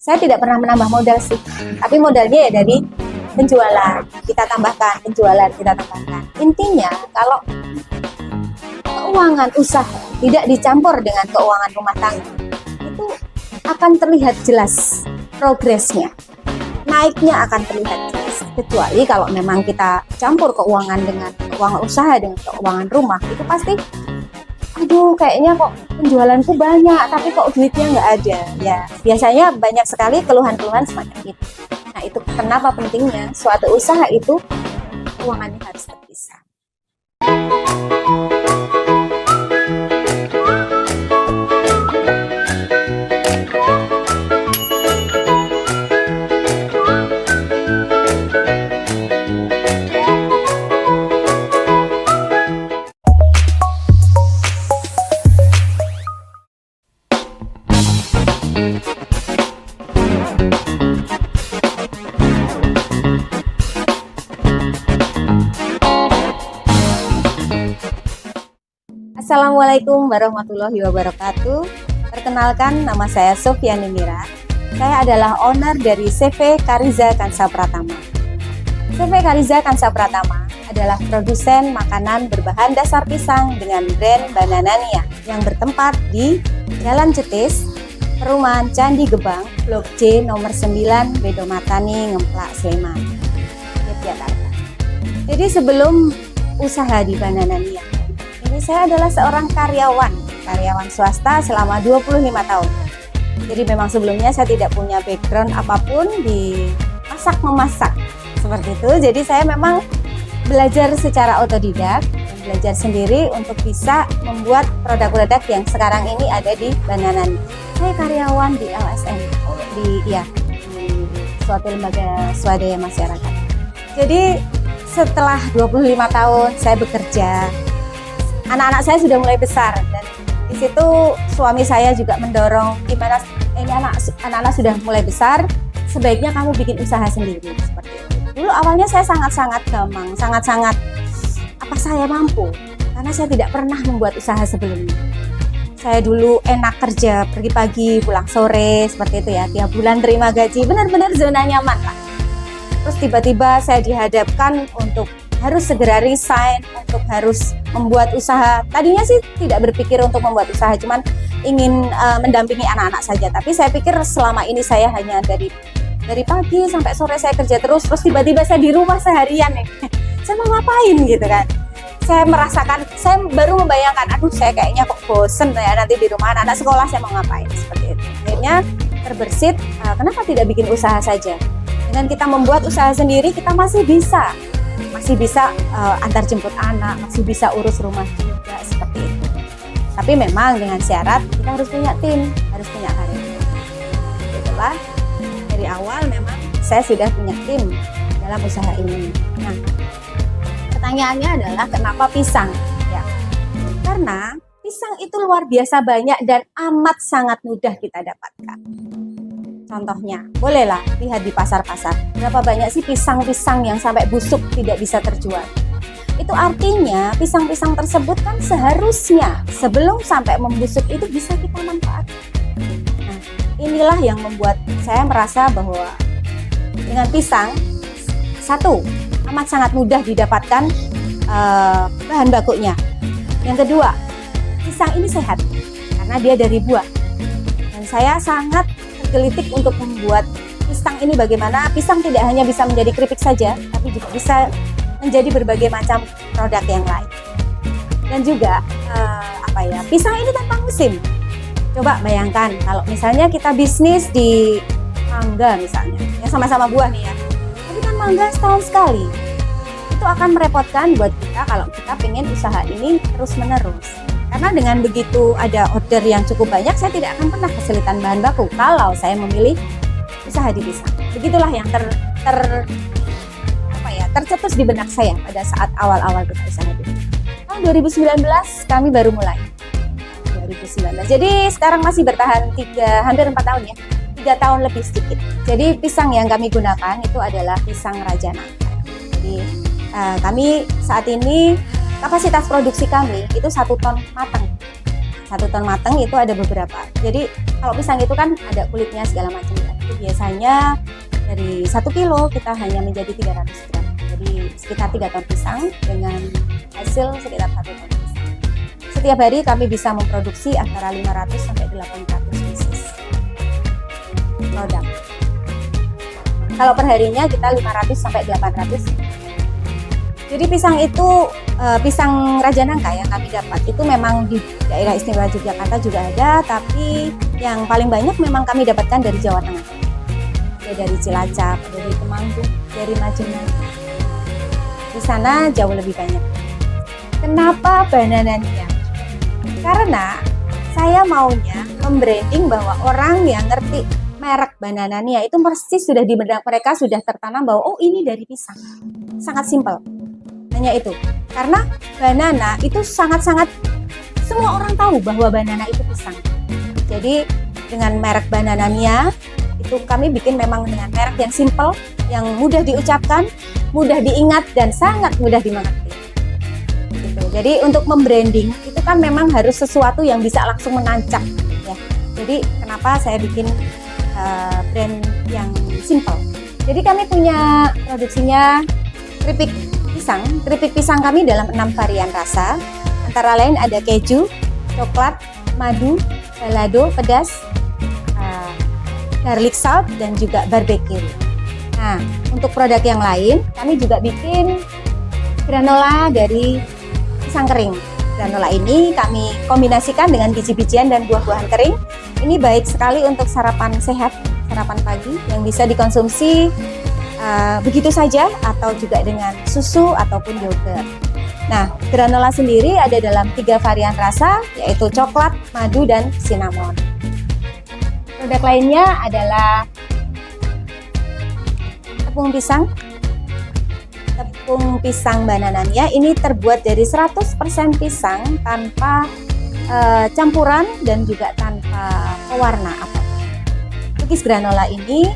Saya tidak pernah menambah modal sih, tapi modalnya ya dari penjualan. Kita tambahkan, penjualan kita tambahkan. Intinya kalau keuangan usaha tidak dicampur dengan keuangan rumah tangga, itu akan terlihat jelas progresnya. Naiknya akan terlihat jelas. Kecuali kalau memang kita campur keuangan dengan keuangan usaha dengan keuangan rumah, itu pasti aduh kayaknya kok penjualanku banyak tapi kok duitnya nggak ada. Ya biasanya banyak sekali keluhan-keluhan semacam itu. Nah itu kenapa pentingnya suatu usaha itu keuangannya harus terpisah. Assalamualaikum warahmatullahi wabarakatuh. Perkenalkan, nama saya Sofiani Mira. Saya adalah owner dari CV Kariza Kansa Pratama. CV Kariza Kansa Pratama adalah produsen makanan berbahan dasar pisang dengan brand Bananania yang bertempat di Jalan Cetis, Perumahan Candi Gebang, Blok C nomor 9, Bedomatani, Ngemplak, Sleman, Yogyakarta. Jadi sebelum usaha di Bananania, ini saya adalah seorang karyawan swasta selama 25 tahun. Jadi memang sebelumnya saya tidak punya background apapun di masak-memasak seperti itu. Jadi saya memang belajar secara otodidak, belajar sendiri untuk bisa membuat produk-produk yang sekarang ini ada di Bananania. Saya karyawan di LSM, di suatu lembaga swadaya masyarakat. Jadi setelah 25 tahun saya bekerja, anak-anak saya sudah mulai besar dan di situ suami saya juga mendorong gimana ini anak-anak sudah mulai besar, sebaiknya kamu bikin usaha sendiri seperti itu. Dulu awalnya saya sangat-sangat gampang, sangat-sangat apa saya mampu karena saya tidak pernah membuat usaha sebelumnya. Saya dulu enak kerja, pergi pagi, pulang sore seperti itu ya, tiap bulan terima gaji, benar-benar zona nyaman lah. Terus tiba-tiba saya dihadapkan untuk harus segera resign, untuk harus membuat usaha. Tadinya sih tidak berpikir untuk membuat usaha, cuman ingin mendampingi anak-anak saja. Tapi saya pikir selama ini saya hanya dari pagi sampai sore saya kerja terus tiba-tiba saya di rumah seharian nih. Saya mau ngapain gitu kan. Saya merasakan, saya baru membayangkan, aduh saya kayaknya kok bosen ya nanti di rumah anak-anak sekolah saya mau ngapain seperti itu. Akhirnya terbersit, kenapa tidak bikin usaha saja? Dengan kita membuat usaha sendiri kita masih bisa antar jemput anak, masih bisa urus rumah juga seperti itu. Tapi memang dengan syarat kita harus punya tim, harus punya karyawan. Itulah dari awal memang saya sudah punya tim dalam usaha ini. Nah, pertanyaannya adalah kenapa pisang? Ya, karena pisang itu luar biasa banyak dan amat sangat mudah kita dapatkan. Contohnya, bolehlah lihat di pasar-pasar, berapa banyak sih pisang-pisang yang sampai busuk tidak bisa terjual. Itu artinya pisang-pisang tersebut kan seharusnya sebelum sampai membusuk itu bisa kita manfaatkan. Nah, inilah yang membuat saya merasa bahwa dengan pisang, satu, amat sangat mudah didapatkan bahan bakunya. Yang kedua, pisang ini sehat karena dia dari buah. Dan saya sangat gelitik untuk membuat pisang ini bagaimana pisang tidak hanya bisa menjadi keripik saja, tapi juga bisa menjadi berbagai macam produk yang lain. Dan juga pisang ini tanpa musim. Coba bayangkan kalau misalnya kita bisnis di mangga misalnya, yang sama-sama buah nih ya, tapi kan mangga setahun sekali. Itu akan merepotkan buat kita kalau kita pengen usaha ini terus-menerus. Karena dengan begitu ada order yang cukup banyak, saya tidak akan pernah kesulitan bahan baku kalau saya memilih usaha di pisang. Begitulah yang tercetus di benak saya pada saat awal-awal kita usaha di pisang. Tahun 2019 kami baru mulai. 2019. Jadi sekarang masih bertahan hampir 4 tahun ya. 3 tahun lebih sedikit. Jadi pisang yang kami gunakan itu adalah pisang Raja Nangka. Jadi kami saat ini kapasitas produksi kami itu 1 ton matang. 1 ton matang itu ada beberapa. Jadi kalau pisang itu kan ada kulitnya segala macam ya. Itu biasanya dari 1 kilo kita hanya menjadi 300 gram. Jadi sekitar 3 ton pisang dengan hasil sekitar 1 ton pisang. Setiap hari kami bisa memproduksi antara 500 sampai 800 pieces produk. Kalau perharinya kita 500 sampai 800. Jadi pisang itu, pisang Raja Nangka yang kami dapat itu memang di daerah istimewa Yogyakarta juga ada, tapi yang paling banyak memang kami dapatkan dari Jawa Tengah. Ya, dari Cilacap, dari Temanggung, dari Majenang. Di sana jauh lebih banyak. Kenapa Bananania? Karena saya maunya membranding bahwa orang yang ngerti merek Bananania itu persis sudah di benak mereka sudah tertanam bahwa oh ini dari pisang. Sangat simpel. Hanya itu. Karena banana itu sangat-sangat semua orang tahu bahwa banana itu pisang. Jadi dengan merek Bananania itu kami bikin memang dengan merek yang simple, yang mudah diucapkan, mudah diingat dan sangat mudah dimengerti. Gitu. Jadi untuk membranding itu kan memang harus sesuatu yang bisa langsung menancap. Ya. Jadi kenapa saya bikin brand yang simple. Jadi kami punya produksinya keripik pisang. Keripik pisang kami dalam 6 varian rasa. Antara lain ada keju, coklat, madu, balado, pedas, garlic salt, dan juga barbecue. Nah, untuk produk yang lain, kami juga bikin granola dari pisang kering. Granola ini kami kombinasikan dengan biji-bijian dan buah-buahan kering. Ini baik sekali untuk sarapan sehat, sarapan pagi yang bisa dikonsumsi begitu saja atau juga dengan susu ataupun yogurt. Nah, granola sendiri ada dalam 3 varian rasa, yaitu coklat, madu, dan cinnamon. Produk lainnya adalah tepung pisang. Tepung pisang Bananania ini terbuat dari 100% pisang tanpa campuran dan juga tanpa pewarna apapun. Cookies granola ini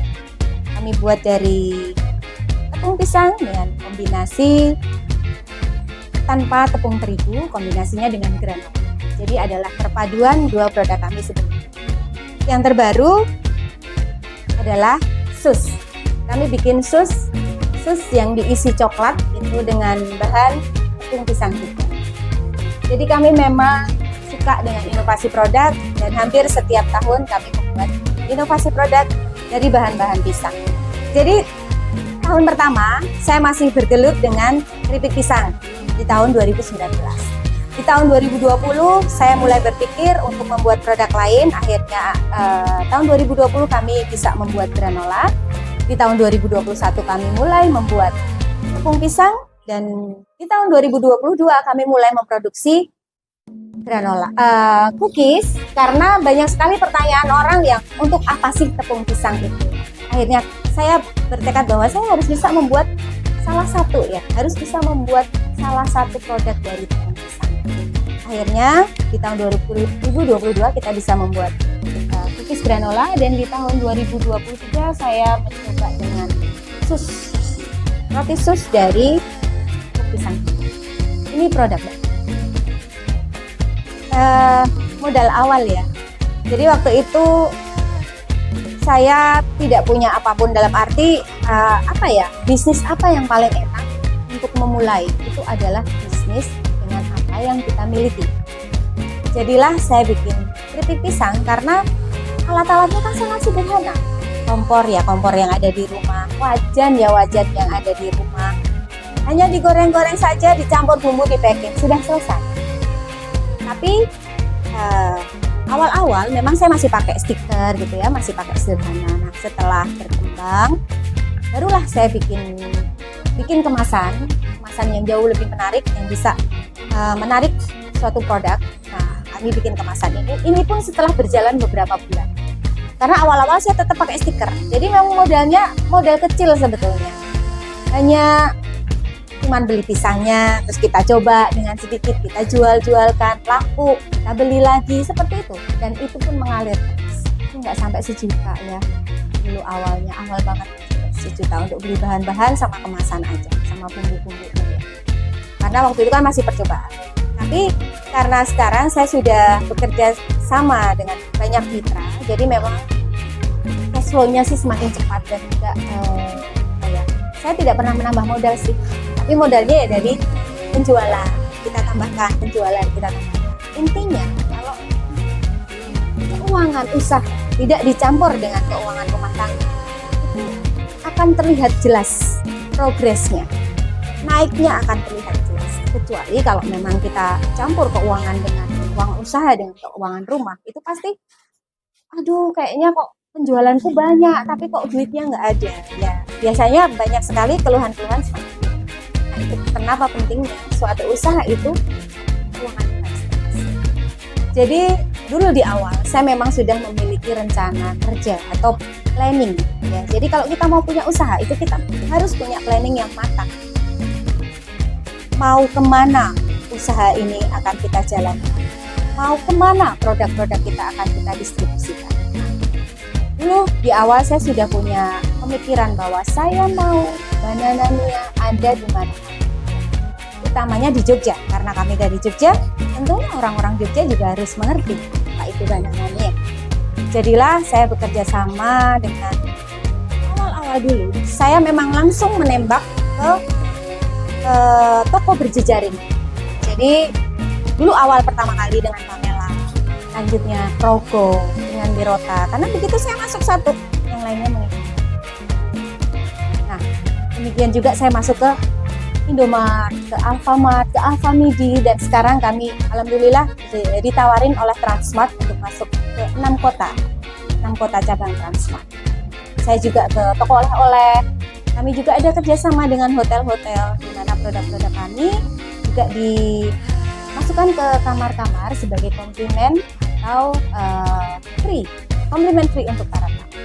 kami buat dari tepung pisang dengan kombinasi tanpa tepung terigu, kombinasinya dengan granola. Jadi adalah perpaduan 2 produk kami sebenarnya. Yang terbaru adalah sus. Kami bikin sus yang diisi coklat itu dengan bahan tepung pisang juga. Jadi kami memang suka dengan inovasi produk dan hampir setiap tahun kami membuat inovasi produk dari bahan-bahan pisang. Jadi tahun pertama saya masih bergelut dengan keripik pisang di tahun 2019. Di tahun 2020 saya mulai berpikir untuk membuat produk lain. Akhirnya tahun 2020 kami bisa membuat granola. Di tahun 2021 kami mulai membuat tepung pisang, dan di tahun 2022 kami mulai memproduksi granola, cookies, karena banyak sekali pertanyaan orang yang untuk apa sih tepung pisang itu. Akhirnya saya bertekad bahwa saya harus bisa membuat salah satu produk dari tepung pisang. Akhirnya di tahun 2022 kita bisa membuat cookies granola, dan di tahun 2023 saya mencoba dengan roti sus dari tepung pisang. Ini produk modal awal ya. Jadi waktu itu saya tidak punya apapun, dalam arti bisnis apa yang paling enak untuk memulai itu adalah bisnis dengan apa yang kita miliki. Jadilah saya bikin keripik pisang karena alat-alatnya kan sangat sederhana. Kompor yang ada di rumah, wajan yang ada di rumah, hanya digoreng-goreng saja, dicampur bumbu, di packing, sudah selesai. Tapi awal-awal memang saya masih pakai stiker gitu ya, masih pakai sederhana. Nah, setelah berkembang, barulah saya bikin kemasan yang jauh lebih menarik, yang bisa menarik suatu produk. Nah, kami bikin kemasan ini pun setelah berjalan beberapa bulan. Karena awal-awal saya tetap pakai stiker, jadi memang modal kecil sebetulnya. Hanya cuman beli pisangnya, terus kita coba dengan sedikit, kita jualkan, laku, kita beli lagi, seperti itu. Dan itu pun mengalir terus. Itu nggak sampai 1 juta ya. Dulu awal banget 1 juta untuk beli bahan-bahan sama kemasan aja, sama bumbu-bumbu ya. Karena waktu itu kan masih percobaan. Tapi karena sekarang saya sudah bekerja sama dengan banyak mitra, jadi memang cash flow-nya sih semakin cepat dan juga saya tidak pernah menambah modal sih, tapi modalnya ya dari penjualan, kita tambahkan penjualan, kita tambahkan. Intinya kalau keuangan usaha tidak dicampur dengan keuangan rumah tangga, itu akan terlihat jelas progresnya, naiknya akan terlihat jelas. Kecuali kalau memang kita campur keuangan dengan uang usaha dengan keuangan rumah, itu pasti aduh kayaknya kok penjualanku banyak tapi kok duitnya nggak ada. Ya biasanya banyak sekali keluhan-keluhan seperti itu. Nah, itu kenapa pentingnya suatu usaha itu keuangan investasi. Jadi dulu di awal saya memang sudah memiliki rencana kerja atau planning ya. Jadi kalau kita mau punya usaha itu kita harus punya planning yang matang. Mau kemana usaha ini akan kita jalankan, mau kemana produk-produk kita akan kita distribusikan. Dulu di awal saya sudah punya pemikiran bahwa saya mau Bananamia ada di mana, utamanya di Jogja, karena kami dari Jogja, tentunya orang-orang Jogja juga harus mengerti apa itu Bananamia. Jadilah saya bekerja sama dengan awal-awal dulu, saya memang langsung menembak ke toko berjejaring. Jadi dulu awal pertama kali dengan Pamela, lanjutnya Progo dengan Wirota, karena begitu saya masuk satu, yang lainnya mengikuti. Nah, demikian juga saya masuk ke Indomaret, ke Alfamart, ke Alfamidi, dan sekarang kami alhamdulillah ditawarin oleh Transmart untuk masuk ke 6 kota cabang Transmart. Saya juga ke toko oleh-oleh. Kami juga ada kerjasama dengan hotel-hotel di mana produk-produk kami juga dimasukkan ke kamar-kamar sebagai komplimen atau komplimen free untuk para tamu.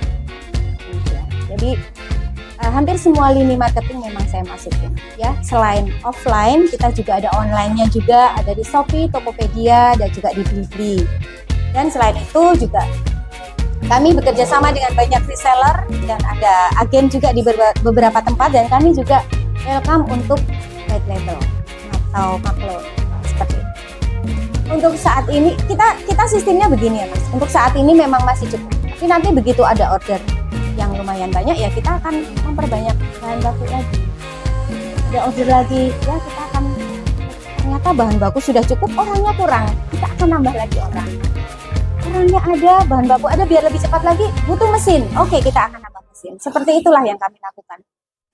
Jadi hampir semua lini marketing memang saya masukin ya. Selain offline, kita juga ada online-nya juga, ada di Shopee, Tokopedia, dan juga di Blibli. Dan selain itu juga kami bekerja sama dengan banyak reseller dan ada agen juga di beberapa tempat, dan kami juga welcome untuk white label atau maklum seperti itu. Untuk saat ini kita sistemnya begini ya Mas. Untuk saat ini memang masih cukup. Tapi nanti begitu ada order yang lumayan banyak ya kita akan memperbanyak bahan baku lagi. Ada order lagi ya kita akan, ternyata bahan baku sudah cukup, orangnya kurang, kita akan nambah lagi orang. Orangnya ada, bahan baku ada, biar lebih cepat lagi, butuh mesin. Oke, kita akan nambah mesin. Seperti itulah yang kami lakukan.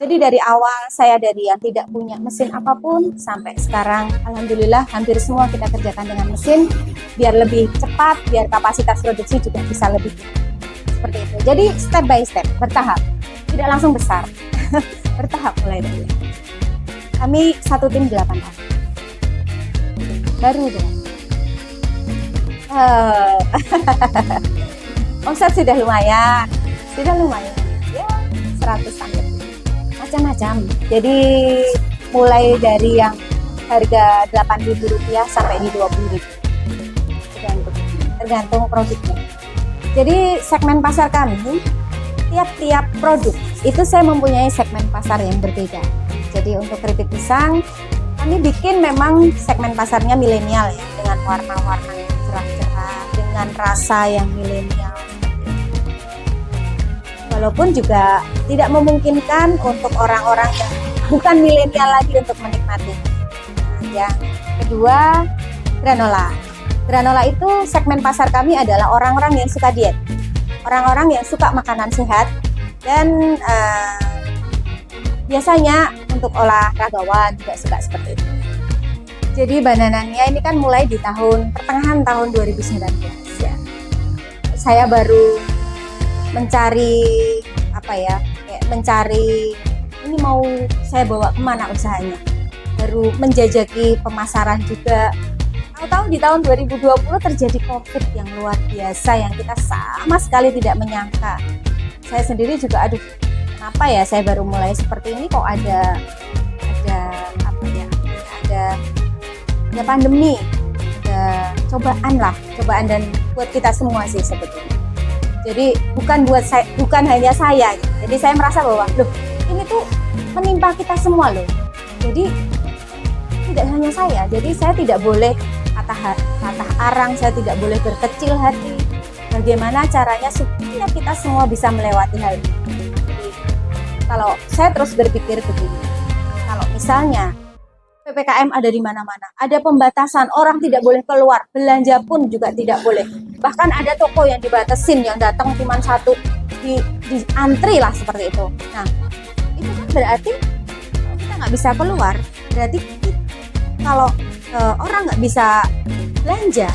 Jadi dari awal saya dari yang tidak punya mesin apapun sampai sekarang alhamdulillah hampir semua kita kerjakan dengan mesin biar lebih cepat, biar kapasitas produksi juga bisa lebih seperti itu. Jadi step by step, bertahap, tidak langsung besar. Bertahap mulai dari kami satu tim 8 orang baru dong. Omset sudah lumayan ya 100 sampai macam-macam. Jadi mulai dari yang harga Rp8.000 sampai di Rp20.000 tergantung produknya. Jadi segmen pasar kami, tiap-tiap produk itu saya mempunyai segmen pasar yang berbeda. Jadi untuk keripik pisang kami bikin memang segmen pasarnya milenial ya, dengan warna-warna yang cerah-cerah, dengan rasa yang milenial. Walaupun juga tidak memungkinkan untuk orang-orang yang bukan milenial lagi untuk menikmati. Nah, yang kedua, granola. Granola itu segmen pasar kami adalah orang-orang yang suka diet, orang-orang yang suka makanan sehat, dan biasanya untuk olahragawan juga suka seperti itu. Jadi Bananamia ini kan mulai di pertengahan tahun 2019 ya. Saya baru mencari mencari ini mau saya bawa kemana usahanya, baru menjajaki pemasaran juga. Tahu-tahu di tahun 2020 terjadi COVID yang luar biasa yang kita sama sekali tidak menyangka. Saya sendiri juga kenapa ya saya baru mulai seperti ini kok ada pandemi, ada cobaan dan buat kita semua sih sebetulnya. Jadi bukan hanya saya. Jadi saya merasa bahwa ini tuh menimpa kita semua loh. Jadi tidak hanya saya. Jadi saya tidak boleh patah arang, saya tidak boleh berkecil hati. bagaimana caranya supaya kita semua bisa melewati hal ini. Jadi, kalau saya terus berpikir begini, kalau misalnya PPKM ada di mana-mana, ada pembatasan, orang tidak boleh keluar, belanja pun juga tidak boleh. Bahkan ada toko yang dibatasin, yang datang cuma satu, di antri lah seperti itu. Nah, itu kan berarti kalau kita nggak bisa keluar, berarti kalau orang nggak bisa belanja,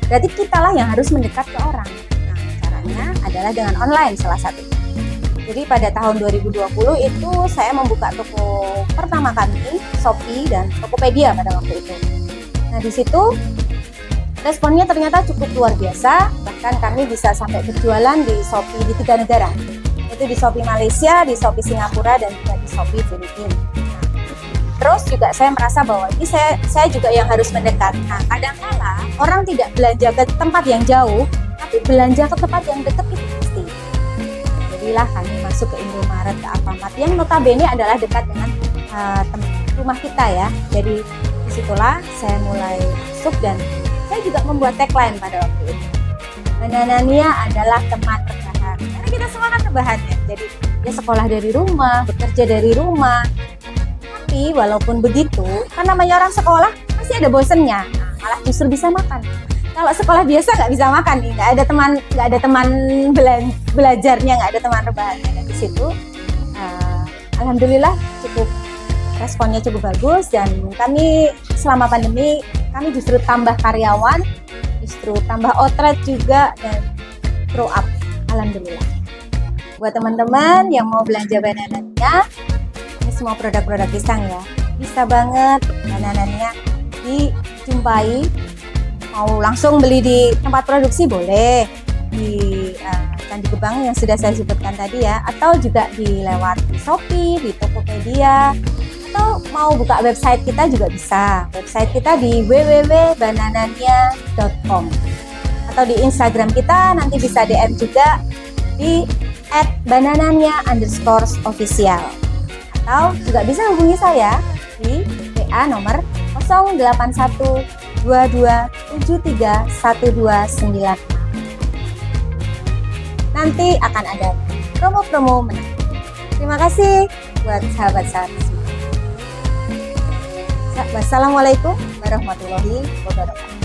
berarti kita lah yang harus mendekat ke orang. Nah, caranya adalah dengan online salah satunya. Jadi pada tahun 2020 itu saya membuka toko pertama kami, Shopee dan Tokopedia pada waktu itu. Nah, di situ responnya ternyata cukup luar biasa, bahkan kami bisa sampai berjualan di Shopee di 3 negara. Itu di Shopee Malaysia, di Shopee Singapura, dan juga di Shopee Filipina. Terus juga saya merasa bahwa ini saya juga yang harus mendekat. Nah, kadang-kala orang tidak belanja ke tempat yang jauh, tapi belanja ke tempat yang dekat itu pasti. Jadilah kami masuk ke Indomaret, ke Alfamart, yang notabene adalah dekat dengan rumah kita ya. Jadi disitulah saya mulai masuk, dan saya juga membuat tagline pada waktu itu. Bananania adalah teman rebahan. Karena kita semua kan rebahan ya. Jadi ya sekolah dari rumah, bekerja dari rumah. Tapi walaupun begitu, kan namanya orang sekolah pasti ada bosennya. Nah, malah justru bisa makan. Kalau sekolah biasa nggak bisa makan nih, nggak ada teman belajarnya, nggak ada teman rebahannya. Dan di situ, alhamdulillah responnya cukup bagus, dan kami selama pandemi kami justru tambah karyawan, justru tambah outlet juga, dan grow up. Alhamdulillah. Buat teman-teman yang mau belanja Bananania, ini semua produk-produk pisang ya, bisa banget Bananania dijumpai. Mau langsung beli di tempat produksi boleh, di Candi Gebang yang sudah saya sebutkan tadi ya, atau juga lewat di Shopee, di Tokopedia, atau mau buka website kita juga bisa. Website kita di www.bananania.com, atau di Instagram kita nanti bisa DM juga di @bananania_official, atau juga bisa hubungi saya di WA nomor 081 22731296. Nanti akan ada promo-promo menarik. Terima kasih buat sahabat-sahabat semua. Wassalamualaikum warahmatullahi wabarakatuh.